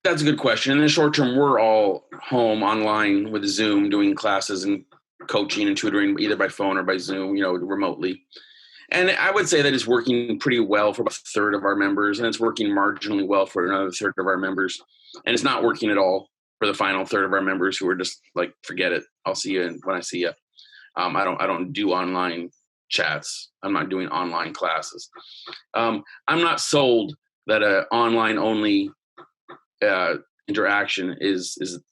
That's a good question. In the short term, we're all home online with Zoom doing classes and coaching and tutoring either by phone or by Zoom, remotely. And I would say that it's working pretty well for about a third of our members, and it's working marginally well for another third of our members. And it's not working at all for the final third of our members who are just like, forget it. I'll see you when I see you. I don't do online chats. I'm not doing online classes. I'm not sold that an online only interaction is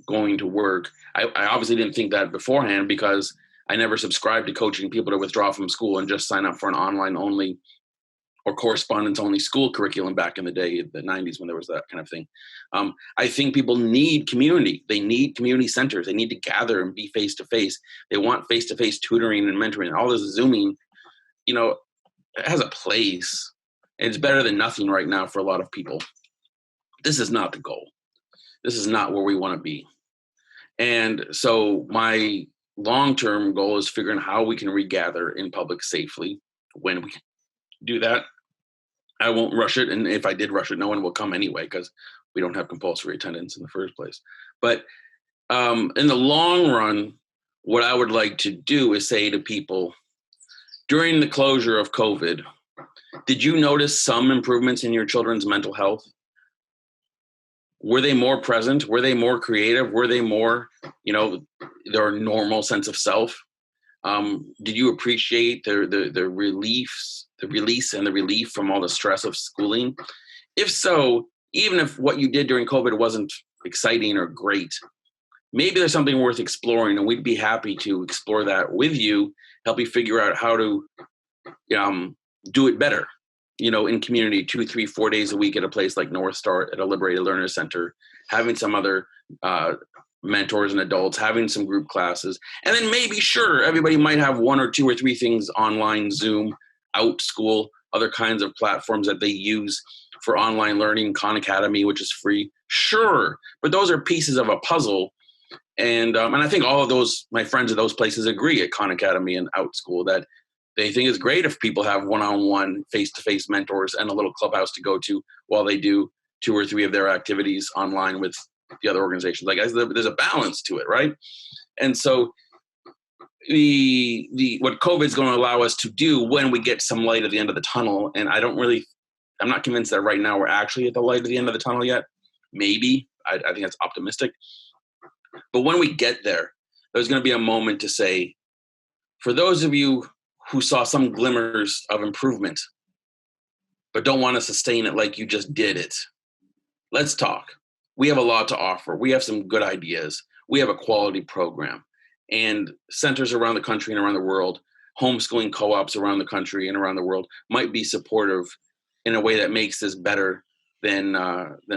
going to work. I obviously didn't think that beforehand because I never subscribed to coaching people to withdraw from school and just sign up for an online only or correspondence only school curriculum back in the day, the 90s, when there was that kind of thing. I think people need community. They need community centers. They need to gather and be face-to-face. They want face-to-face tutoring and mentoring. All this Zooming, it has a place. It's better than nothing right now for a lot of people. This is not the goal. This is not where we want to be. And so my long-term goal is figuring how we can regather in public safely. When we do that, I won't rush it. And if I did rush it, no one will come anyway because we don't have compulsory attendance in the first place. But in the long run, what I would like to do is say to people, during the closure of COVID, did you notice some improvements in your children's mental health? Were they more present? Were they more creative? Were they more, their normal sense of self? Did you appreciate the release and the relief from all the stress of schooling? If so, even if what you did during COVID wasn't exciting or great, maybe there's something worth exploring, and we'd be happy to explore that with you, help you figure out how to do it better. In community 2, 3, 4 days a week at a place like North Star, at a Liberated Learners Center, having some other mentors and adults, having some group classes. And then maybe, sure, everybody might have 1 or 2 or 3 things online, Zoom, OutSchool, other kinds of platforms that they use for online learning, Khan Academy, which is free. Sure, but those are pieces of a puzzle. And I think all of those, my friends at those places agree at Khan Academy and OutSchool that they think it's great if people have one-on-one, face-to-face mentors and a little clubhouse to go to while they do 2 or 3 of their activities online with the other organizations. Like, there's a balance to it, right? And so what COVID is going to allow us to do when we get some light at the end of the tunnel, and I'm not convinced that right now we're actually at the light at the end of the tunnel yet. Maybe. I think that's optimistic. But when we get there, there's going to be a moment to say, for those of you who saw some glimmers of improvement, but don't want to sustain it like you just did it, let's talk. We have a lot to offer. We have some good ideas. We have a quality program. And centers around the country and around the world, homeschooling co-ops around the country and around the world might be supportive in a way that makes this better than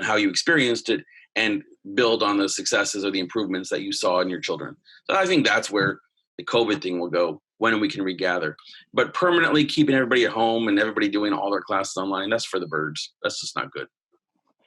how you experienced it, and build on the successes or the improvements that you saw in your children. So I think that's where the COVID thing will go, when we can regather. But permanently keeping everybody at home and everybody doing all their classes online, that's for the birds. That's just not good.